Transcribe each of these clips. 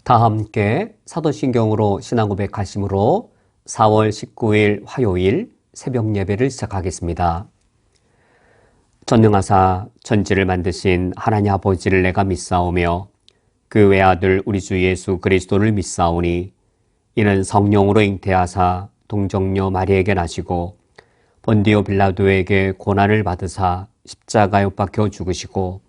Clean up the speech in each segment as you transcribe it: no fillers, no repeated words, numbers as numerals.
다 함께 사도신경으로 신앙 고백하심으로 4월 19일 화요일 새벽 예배를 시작하겠습니다. 전능하사 천지를 만드신 하나님 아버지를 내가 믿사오며 그 외아들 우리 주 예수 그리스도를 믿사오니 이는 성령으로 잉태하사 동정녀 마리에게 나시고 본디오 빌라도에게 고난을 받으사 십자가에 못 박혀 죽으시고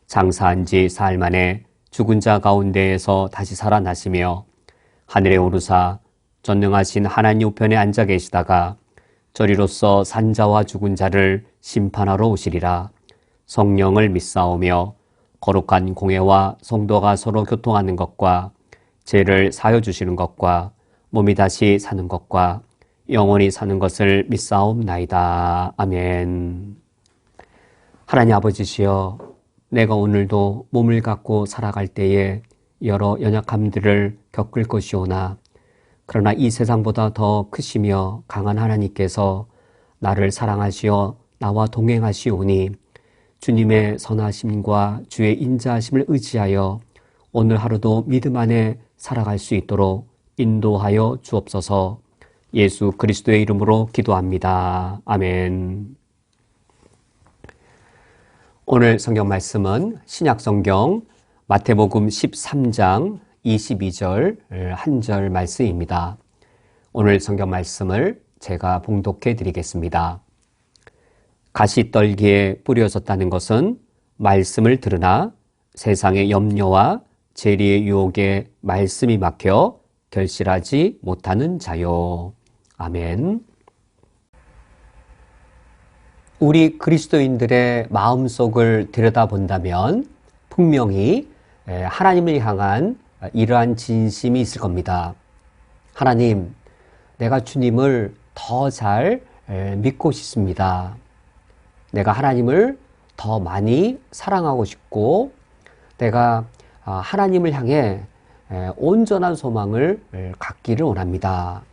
장사한 지 사흘 만에 죽은 자 가운데에서 다시 살아나시며 하늘에 오르사 전능하신 하나님 우편에 앉아 계시다가 저리로서 산자와 죽은 자를 심판하러 오시리라. 성령을 믿사오며 거룩한 공회와 성도가 서로 교통하는 것과 죄를 사여 주시는 것과 몸이 다시 사는 것과 영원히 사는 것을 믿사옵나이다. 아멘. 하나님 아버지시여, 내가 오늘도 몸을 갖고 살아갈 때에 여러 연약함들을 겪을 것이오나 그러나 이 세상보다 더 크시며 강한 하나님께서 나를 사랑하시어 나와 동행하시오니 주님의 선하심과 주의 인자하심을 의지하여 오늘 하루도 믿음 안에 살아갈 수 있도록 인도하여 주옵소서. 예수 그리스도의 이름으로 기도합니다. 아멘. 오늘 성경 말씀은 신약성경 마태복음 13장 22절 한 절 말씀입니다. 오늘 성경 말씀을 제가 봉독해 드리겠습니다. 가시떨기에 뿌려졌다는 것은 말씀을 들으나 세상의 염려와 재리의 유혹에 말씀이 막혀 결실하지 못하는 자요. 아멘. 우리 그리스도인들의 마음속을 들여다본다면 분명히 하나님을 향한 이러한 진심이 있을 겁니다. 하나님, 내가 주님을 더 잘 믿고 싶습니다. 내가 하나님을 더 많이 사랑하고 싶고 내가 하나님을 향해 온전한 소망을 갖기를 원합니다.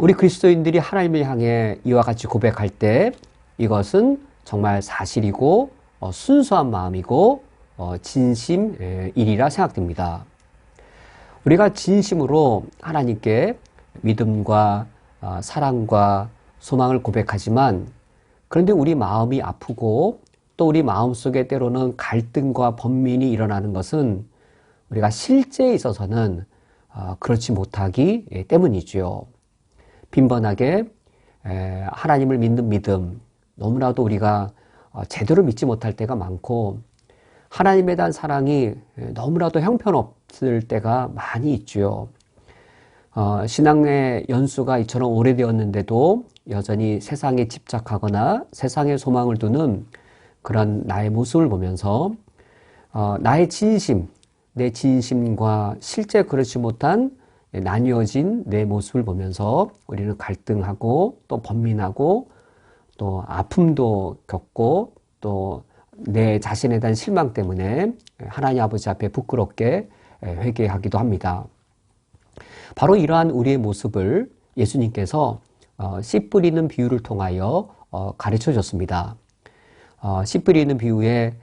우리 그리스도인들이 하나님을 향해 이와 같이 고백할 때 이것은 정말 사실이고 순수한 마음이고 진심이라 생각됩니다. 우리가 진심으로 하나님께 믿음과 사랑과 소망을 고백하지만 그런데 우리 마음이 아프고 또 우리 마음속에 때로는 갈등과 번민이 일어나는 것은 우리가 실제에 있어서는 그렇지 못하기 때문이지요. 빈번하게 하나님을 믿는 믿음, 너무나도 우리가 제대로 믿지 못할 때가 많고 하나님에 대한 사랑이 너무나도 형편없을 때가 많이 있지요. 신앙의 연수가 이처럼 오래되었는데도 여전히 세상에 집착하거나 세상에 소망을 두는 그런 나의 모습을 보면서 나의 진심, 내 진심과 실제 그렇지 못한 나뉘어진 내 모습을 보면서 우리는 갈등하고 또 번민하고 또 아픔도 겪고 또 내 자신에 대한 실망 때문에 하나님 아버지 앞에 부끄럽게 회개하기도 합니다. 바로 이러한 우리의 모습을 예수님께서 씨 뿌리는 비유를 통하여 가르쳐 줬습니다. 씨 뿌리는 비유에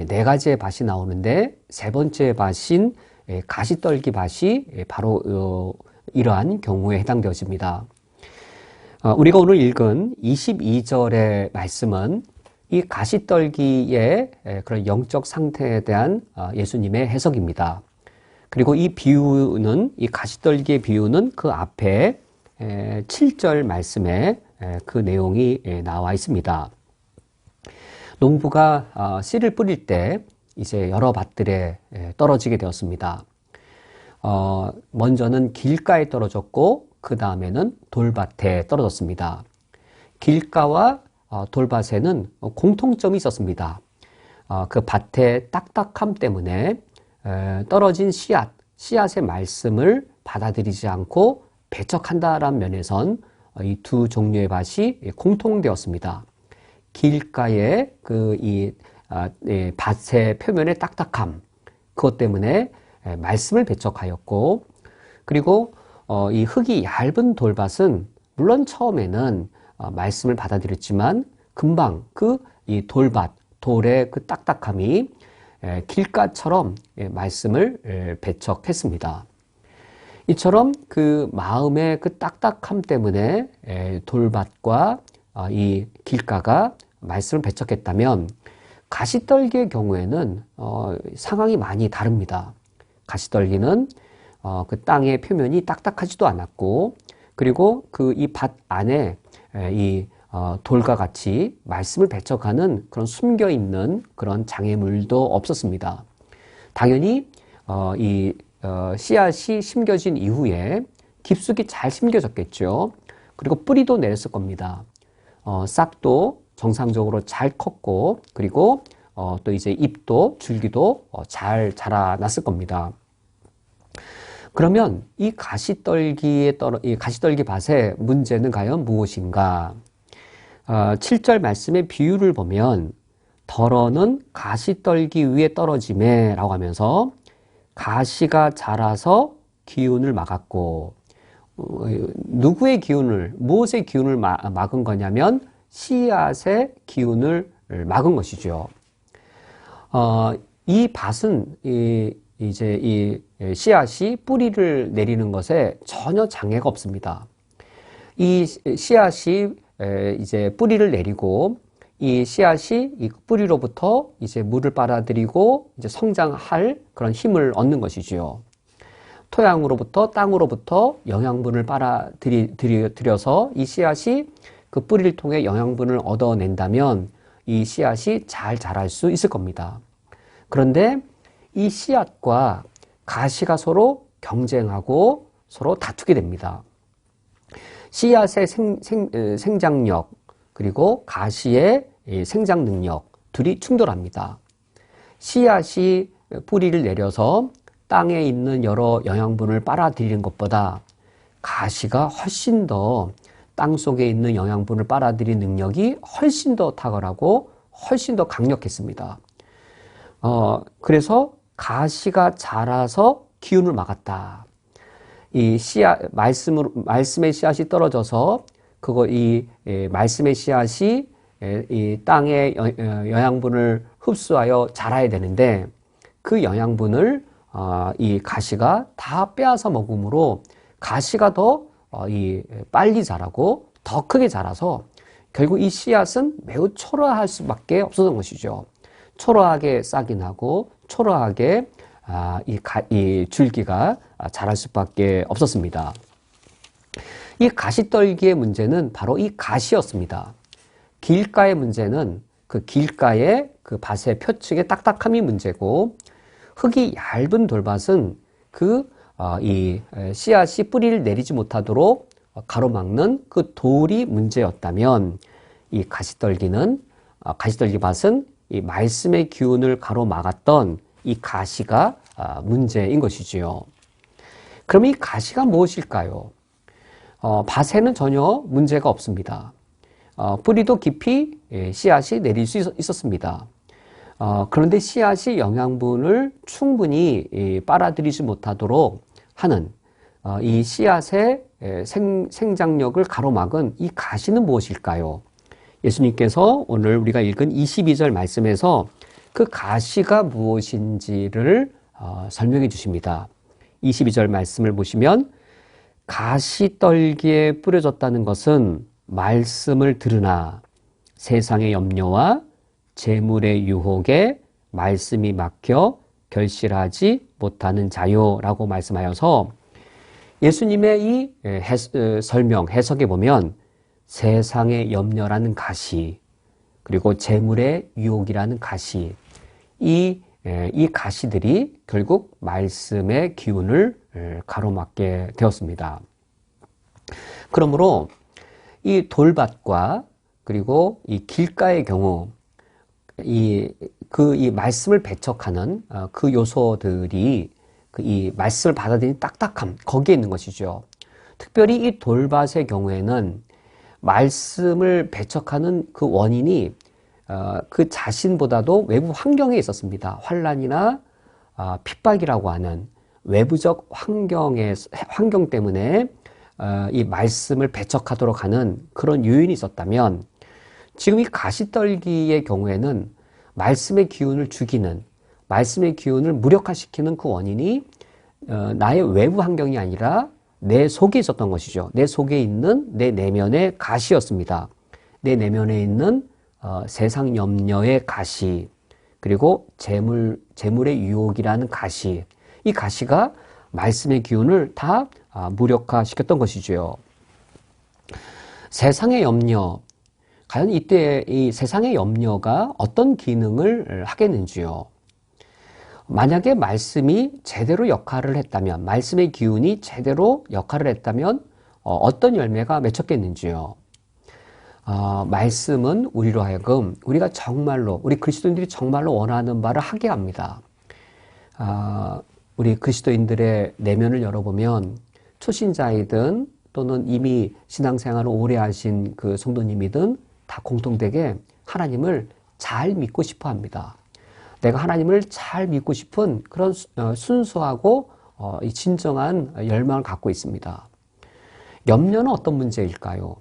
네 가지의 밭이 나오는데 세 번째 밭인 가시떨기 밭이 바로 이러한 경우에 해당되어집니다. 우리가 오늘 읽은 22절의 말씀은 이 가시떨기의 그런 영적 상태에 대한 예수님의 해석입니다. 그리고 이 비유는, 이 가시떨기의 비유는 그 앞에 7절 말씀에 그 내용이 나와 있습니다. 농부가 씨를 뿌릴 때 이제 여러 밭들에 떨어지게 되었습니다. 먼저는 길가에 떨어졌고 그 다음에는 돌밭에 떨어졌습니다. 길가와 돌밭에는 공통점이 있었습니다. 그 밭의 딱딱함 때문에 떨어진 씨앗의 말씀을 받아들이지 않고 배척한다라는 면에선 이 두 종류의 밭이 공통되었습니다. 길가의 밭의 표면의 딱딱함, 그것 때문에 말씀을 배척하였고, 그리고 이 흙이 얇은 돌밭은 물론 처음에는 말씀을 받아들였지만 금방 이 돌밭, 돌의 그 딱딱함이 길가처럼 말씀을 배척했습니다. 이처럼 그 마음의 그 딱딱함 때문에 돌밭과 이 길가가 말씀을 배척했다면 가시떨기의 경우에는 상황이 많이 다릅니다. 가시떨기는 그 땅의 표면이 딱딱하지도 않았고, 그리고 그 이 밭 안에 이 돌과 같이 말씀을 배척하는 그런 숨겨 있는 그런 장애물도 없었습니다. 당연히 이 씨앗이 심겨진 이후에 깊숙이 잘 심겨졌겠죠. 그리고 뿌리도 내렸을 겁니다. 싹도 정상적으로 잘 컸고, 그리고 또 이제 잎도 줄기도 잘 자라났을 겁니다. 그러면 이 가시떨기 밭의 문제는 과연 무엇인가? 7절 말씀의 비유를 보면 덜어는 가시떨기 위에 떨어지매 라고 하면서 가시가 자라서 기운을 막았고, 누구의 기운을, 무엇의 기운을 막은 거냐면 씨앗의 기운을 막은 것이죠. 이 밭은 이제 이 씨앗이 뿌리를 내리는 것에 전혀 장애가 없습니다. 이 씨앗이 이제 뿌리를 내리고, 이 씨앗이 이 뿌리로부터 이제 물을 빨아들이고 이제 성장할 그런 힘을 얻는 것이지요. 토양으로부터, 땅으로부터 영양분을 빨아들여서 이 씨앗이 그 뿌리를 통해 영양분을 얻어낸다면 이 씨앗이 잘 자랄 수 있을 겁니다. 그런데 이 씨앗과 가시가 서로 경쟁하고 서로 다투게 됩니다. 씨앗의 생장력, 그리고 가시의 생장 능력, 둘이 충돌합니다. 씨앗이 뿌리를 내려서 땅에 있는 여러 영양분을 빨아들이는 것보다 가시가 훨씬 더 땅 속에 있는 영양분을 빨아들이는 능력이 훨씬 더 탁월하고 훨씬 더 강력했습니다. 그래서 가시가 자라서 기운을 막았다. 이 말씀의 씨앗이 떨어져서 이 말씀의 씨앗이 이 땅의 영양분을 흡수하여 자라야 되는데, 그 영양분을 이 가시가 다 빼앗아 먹음으로 가시가 더 빨리 자라고 더 크게 자라서 결국 이 씨앗은 매우 초라할 수밖에 없었던 것이죠. 초라하게 싹이 나고 초라하게 이 줄기가 자랄 수밖에 없었습니다. 이 가시떨기의 문제는 바로 이 가시였습니다. 길가의 문제는 그 길가의 그 밭의 표층의 딱딱함이 문제고, 흙이 얇은 돌밭은 이 씨앗이 뿌리를 내리지 못하도록 가로막는 그 돌이 문제였다면, 이 가시떨기 밭은 이 말씀의 기운을 가로막았던 이 가시가 문제인 것이지요. 그럼 이 가시가 무엇일까요? 밭에는 전혀 문제가 없습니다. 뿌리도 깊이 씨앗이 내릴 수 있었습니다. 그런데 씨앗이 영양분을 충분히 빨아들이지 못하도록 하는 이 씨앗의 생장력을 가로막은 이 가시는 무엇일까요? 예수님께서 오늘 우리가 읽은 22절 말씀에서 그 가시가 무엇인지를 설명해 주십니다. 22절 말씀을 보시면 가시떨기에 뿌려졌다는 것은 말씀을 들으나 세상의 염려와 재물의 유혹에 말씀이 막혀 결실하지 못하는 자요라고 말씀하여서, 예수님의 이 해석에 보면 세상의 염려라는 가시, 그리고 재물의 유혹이라는 가시, 이 가시들이 결국 말씀의 기운을 가로막게 되었습니다. 그러므로 이 돌밭과 그리고 이 길가의 경우 이 말씀을 배척하는 그 요소들이 이 말씀을 받아들이는 딱딱함, 거기에 있는 것이죠. 특별히 이 돌밭의 경우에는 말씀을 배척하는 그 원인이 그 자신보다도 외부 환경에 있었습니다. 환난이나 핍박이라고 하는 외부적 환경 때문에 이 말씀을 배척하도록 하는 그런 요인이 있었다면, 지금 이 가시떨기의 경우에는 말씀의 기운을 죽이는, 말씀의 기운을 무력화시키는 그 원인이 나의 외부 환경이 아니라 내 속에 있었던 것이죠. 내 속에 있는 내 내면의 가시였습니다. 내 내면에 있는 세상 염려의 가시, 그리고 재물의 유혹이라는 가시, 이 가시가 말씀의 기운을 다 무력화시켰던 것이죠. 세상의 염려, 과연 이때 이 세상의 염려가 어떤 기능을 하겠는지요? 만약에 말씀이 제대로 역할을 했다면, 말씀의 기운이 제대로 역할을 했다면 어떤 열매가 맺혔겠는지요? 말씀은 우리로 하여금 우리가 정말로, 우리 그리스도인들이 정말로 원하는 바를 하게 합니다. 우리 그리스도인들의 내면을 열어보면 초신자이든 또는 이미 신앙생활을 오래 하신 그 성도님이든 다 공통되게 하나님을 잘 믿고 싶어 합니다. 내가 하나님을 잘 믿고 싶은 그런 순수하고 진정한 열망을 갖고 있습니다. 염려는 어떤 문제일까요?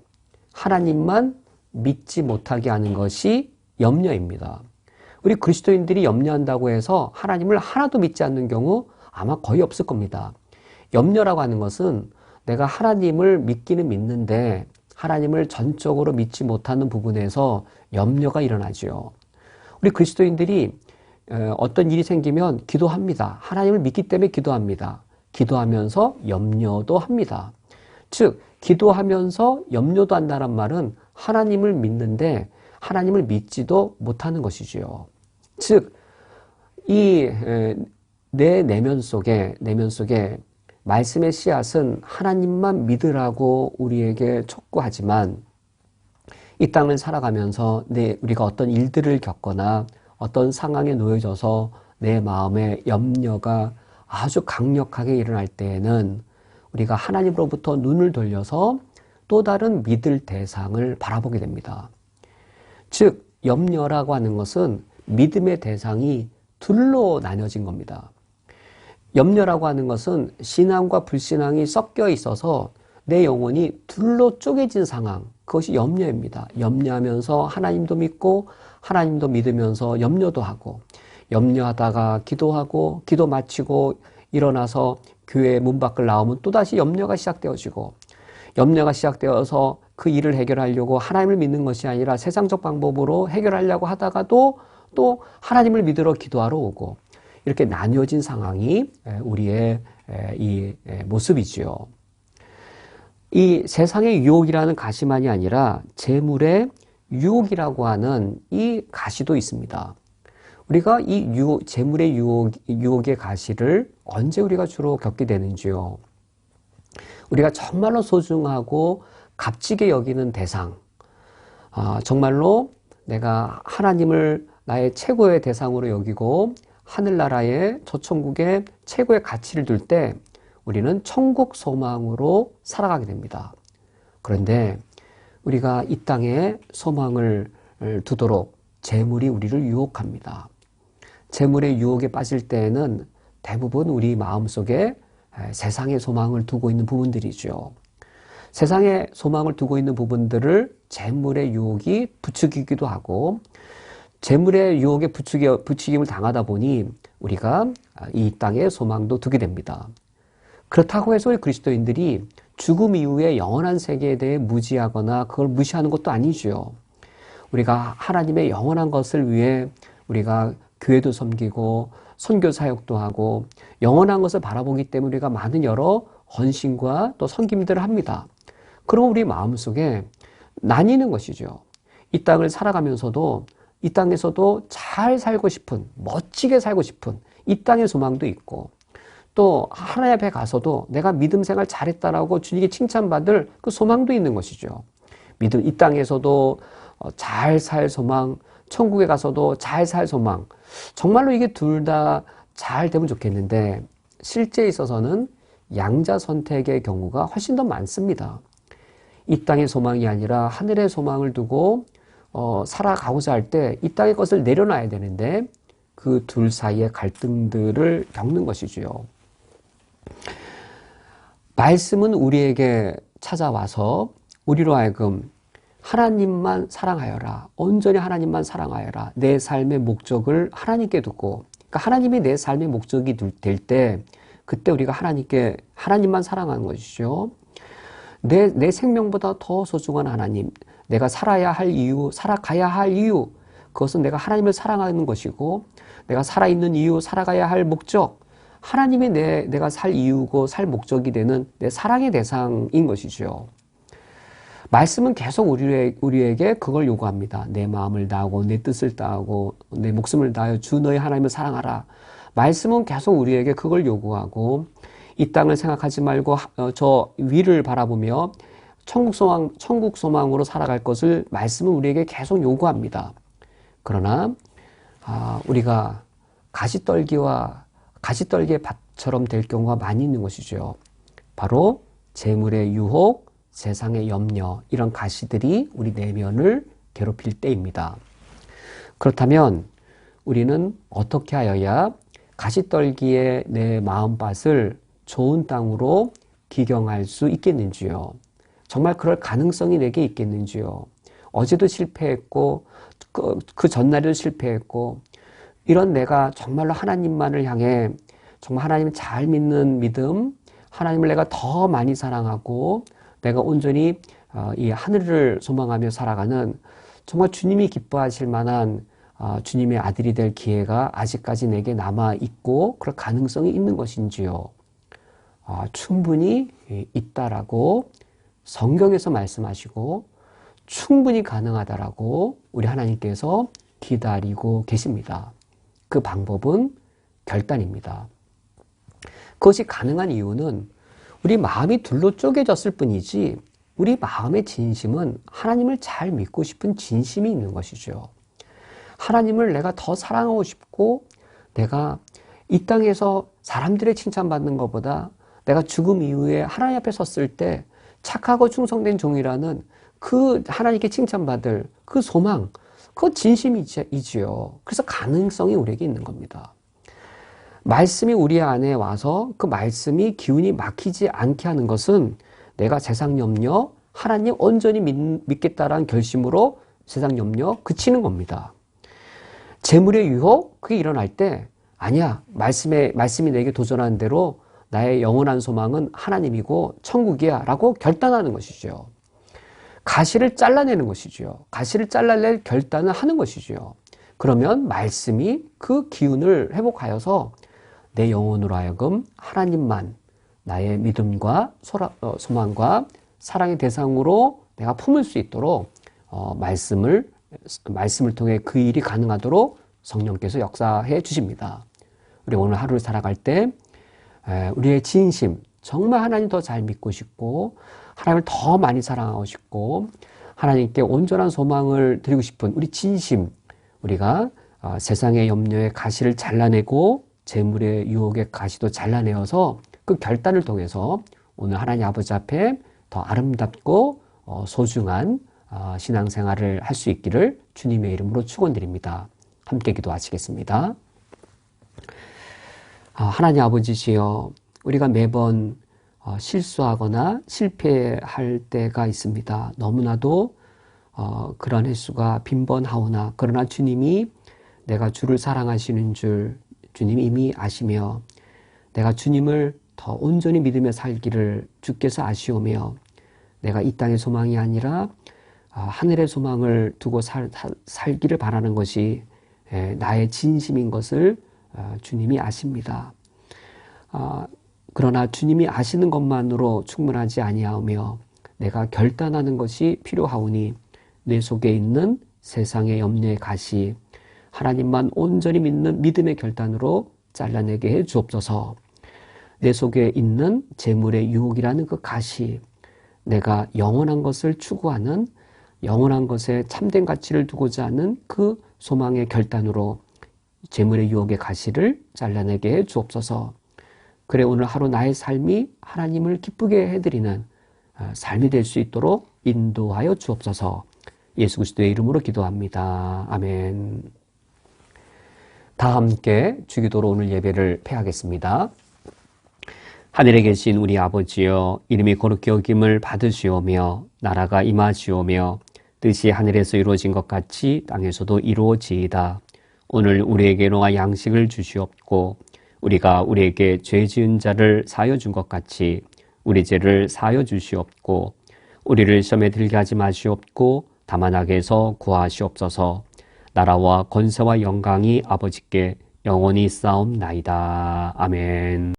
하나님만 믿지 못하게 하는 것이 염려입니다. 우리 그리스도인들이 염려한다고 해서 하나님을 하나도 믿지 않는 경우 아마 거의 없을 겁니다. 염려라고 하는 것은 내가 하나님을 믿기는 믿는데 하나님을 전적으로 믿지 못하는 부분에서 염려가 일어나죠. 우리 그리스도인들이 어떤 일이 생기면 기도합니다. 하나님을 믿기 때문에 기도합니다. 기도하면서 염려도 합니다. 즉 기도하면서 염려도 한다는 말은 하나님을 믿는데 하나님을 믿지도 못하는 것이지요. 즉 이 내 내면 속에 말씀의 씨앗은 하나님만 믿으라고 우리에게 촉구하지만 이 땅을 살아가면서 우리가 어떤 일들을 겪거나 어떤 상황에 놓여져서 내 마음에 염려가 아주 강력하게 일어날 때에는 우리가 하나님으로부터 눈을 돌려서 또 다른 믿을 대상을 바라보게 됩니다. 즉 염려라고 하는 것은 믿음의 대상이 둘로 나뉘어진 겁니다. 염려라고 하는 것은 신앙과 불신앙이 섞여 있어서 내 영혼이 둘로 쪼개진 상황, 그것이 염려입니다. 염려하면서 하나님도 믿고 하나님도 믿으면서 염려도 하고, 염려하다가 기도하고 기도 마치고 일어나서 교회 문 밖을 나오면 또다시 염려가 시작되어지고, 염려가 시작되어서 그 일을 해결하려고 하나님을 믿는 것이 아니라 세상적 방법으로 해결하려고 하다가도 또 하나님을 믿으러 기도하러 오고, 이렇게 나뉘어진 상황이 우리의 이 모습이지요. 이 세상의 유혹이라는 가시만이 아니라 재물의 유혹이라고 하는 이 가시도 있습니다. 우리가 이 재물의 유혹의 가시를 언제 우리가 주로 겪게 되는지요? 우리가 정말로 소중하고 값지게 여기는 대상, 정말로 내가 하나님을 나의 최고의 대상으로 여기고 하늘나라의 저 천국의 최고의 가치를 둘 때 우리는 천국 소망으로 살아가게 됩니다. 그런데 우리가 이 땅에 소망을 두도록 재물이 우리를 유혹합니다. 재물의 유혹에 빠질 때에는 대부분 우리 마음속에 세상의 소망을 두고 있는 부분들이죠. 세상의 소망을 두고 있는 부분들을 재물의 유혹이 부추기기도 하고, 재물의 유혹에 부추김을 당하다 보니 우리가 이 땅에 소망도 두게 됩니다. 그렇다고 해서 우리 그리스도인들이 죽음 이후에 영원한 세계에 대해 무지하거나 그걸 무시하는 것도 아니죠. 우리가 하나님의 영원한 것을 위해 우리가 교회도 섬기고 선교 사역도 하고 영원한 것을 바라보기 때문에 우리가 많은 여러 헌신과 또 섬김들을 합니다. 그럼 우리 마음속에 나뉘는 것이죠. 이 땅을 살아가면서도 이 땅에서도 잘 살고 싶은, 멋지게 살고 싶은 이 땅의 소망도 있고, 또 하나님 앞에 가서도 내가 믿음 생활 잘했다라고 주님께 칭찬받을 그 소망도 있는 것이죠. 이 땅에서도 잘 살 소망, 천국에 가서도 잘 살 소망, 정말로 이게 둘 다 잘 되면 좋겠는데 실제에 있어서는 양자 선택의 경우가 훨씬 더 많습니다. 이 땅의 소망이 아니라 하늘의 소망을 두고 살아가고자 할 때 이 땅의 것을 내려놔야 되는데 그 둘 사이의 갈등들을 겪는 것이지요. 말씀은 우리에게 찾아와서 우리로 하여금 하나님만 사랑하여라, 온전히 하나님만 사랑하여라, 내 삶의 목적을 하나님께 두고, 그러니까 그러니까 하나님이 내 삶의 목적이 될 때 그때 우리가 하나님만 사랑하는 것이죠. 내 생명보다 더 소중한 하나님, 내가 살아가야 할 이유, 그것은 내가 하나님을 사랑하는 것이고, 내가 살아있는 이유, 살아가야 할 목적, 하나님이 내가 살 이유고 살 목적이 되는 내 사랑의 대상인 것이죠. 말씀은 계속 우리에게 그걸 요구합니다. 내 마음을 다하고 내 뜻을 다하고 내 목숨을 다하여 주 너의 하나님을 사랑하라. 말씀은 계속 우리에게 그걸 요구하고 이 땅을 생각하지 말고 저 위를 바라보며 천국 소망으로 살아갈 것을 말씀은 우리에게 계속 요구합니다. 그러나 우리가 가시떨기의 밭처럼 될 경우가 많이 있는 것이죠. 바로 재물의 유혹, 세상의 염려, 이런 가시들이 우리 내면을 괴롭힐 때입니다. 그렇다면 우리는 어떻게 하여야 가시떨기의 내 마음밭을 좋은 땅으로 기경할 수 있겠는지요? 정말 그럴 가능성이 내게 있겠는지요? 어제도 실패했고 그 전날에도 실패했고 이런 내가 정말로 하나님만을 향해 정말 하나님을 잘 믿는 믿음, 하나님을 내가 더 많이 사랑하고 내가 온전히 이 하늘을 소망하며 살아가는 정말 주님이 기뻐하실 만한 주님의 아들이 될 기회가 아직까지 내게 남아있고 그럴 가능성이 있는 것인지요? 충분히 있다라고 성경에서 말씀하시고 충분히 가능하다라고 우리 하나님께서 기다리고 계십니다. 그 방법은 결단입니다. 그것이 가능한 이유는 우리 마음이 둘로 쪼개졌을 뿐이지 우리 마음의 진심은 하나님을 잘 믿고 싶은 진심이 있는 것이죠. 하나님을 내가 더 사랑하고 싶고 내가 이 땅에서 사람들의 칭찬받는 것보다 내가 죽음 이후에 하나님 앞에 섰을 때 착하고 충성된 종이라는 그 하나님께 칭찬받을 그 소망, 그 진심이지요. 그래서 가능성이 우리에게 있는 겁니다. 말씀이 우리 안에 와서 그 말씀이 기운이 막히지 않게 하는 것은 내가 세상 염려, 하나님 온전히 믿겠다라는 결심으로 세상 염려 그치는 겁니다. 재물의 유혹, 그게 일어날 때 아니야, 말씀이 내게 도전하는 대로 나의 영원한 소망은 하나님이고 천국이야 라고 결단하는 것이죠. 가시를 잘라내는 것이죠. 가시를 잘라낼 결단을 하는 것이죠. 그러면 말씀이 그 기운을 회복하여서 내 영혼으로 하여금 하나님만 나의 믿음과 소망과 사랑의 대상으로 내가 품을 수 있도록 말씀을 통해 그 일이 가능하도록 성령께서 역사해 주십니다. 우리 오늘 하루를 살아갈 때 우리의 진심, 정말 하나님 더 잘 믿고 싶고 하나님을 더 많이 사랑하고 싶고 하나님께 온전한 소망을 드리고 싶은 우리 진심, 우리가 세상의 염려의 가시를 잘라내고 재물의 유혹의 가시도 잘라내어서 그 결단을 통해서 오늘 하나님 아버지 앞에 더 아름답고 소중한 신앙생활을 할 수 있기를 주님의 이름으로 축원드립니다. 함께 기도하시겠습니다. 하나님 아버지시여, 우리가 매번 실수하거나 실패할 때가 있습니다. 너무나도 그런 횟수가 빈번하오나 그러나 주님이 내가 주를 사랑하시는 줄 주님이 이미 아시며 내가 주님을 더 온전히 믿으며 살기를 주께서 아시오며 내가 이 땅의 소망이 아니라 하늘의 소망을 두고 살기를 바라는 것이 나의 진심인 것을 주님이 아십니다. 그러나 주님이 아시는 것만으로 충분하지 아니하오며 내가 결단하는 것이 필요하오니 내 속에 있는 세상의 염려의 가시 하나님만 온전히 믿는 믿음의 결단으로 잘라내게 해 주옵소서. 내 속에 있는 재물의 유혹이라는 그 가시, 내가 영원한 것을 추구하는 영원한 것에 참된 가치를 두고자 하는 그 소망의 결단으로 재물의 유혹의 가시를 잘라내게 해 주옵소서. 그래 오늘 하루 나의 삶이 하나님을 기쁘게 해드리는 삶이 될 수 있도록 인도하여 주옵소서. 예수 그리스도의 이름으로 기도합니다. 아멘. 다 함께 주기도로 오늘 예배를 폐하겠습니다. 하늘에 계신 우리 아버지여, 이름이 거룩히 여김을 받으시오며 나라가 임하시오며 뜻이 하늘에서 이루어진 것 같이 땅에서도 이루어지이다. 오늘 우리에게 노아 양식을 주시옵고 우리가 우리에게 죄 지은 자를 사하여 준 것 같이 우리 죄를 사하여 주시옵고 우리를 시험에 들게 하지 마시옵고 다만 악에서 구하시옵소서. 나라와 권세와 영광이 아버지께 영원히 쌓옵나이다. 아멘.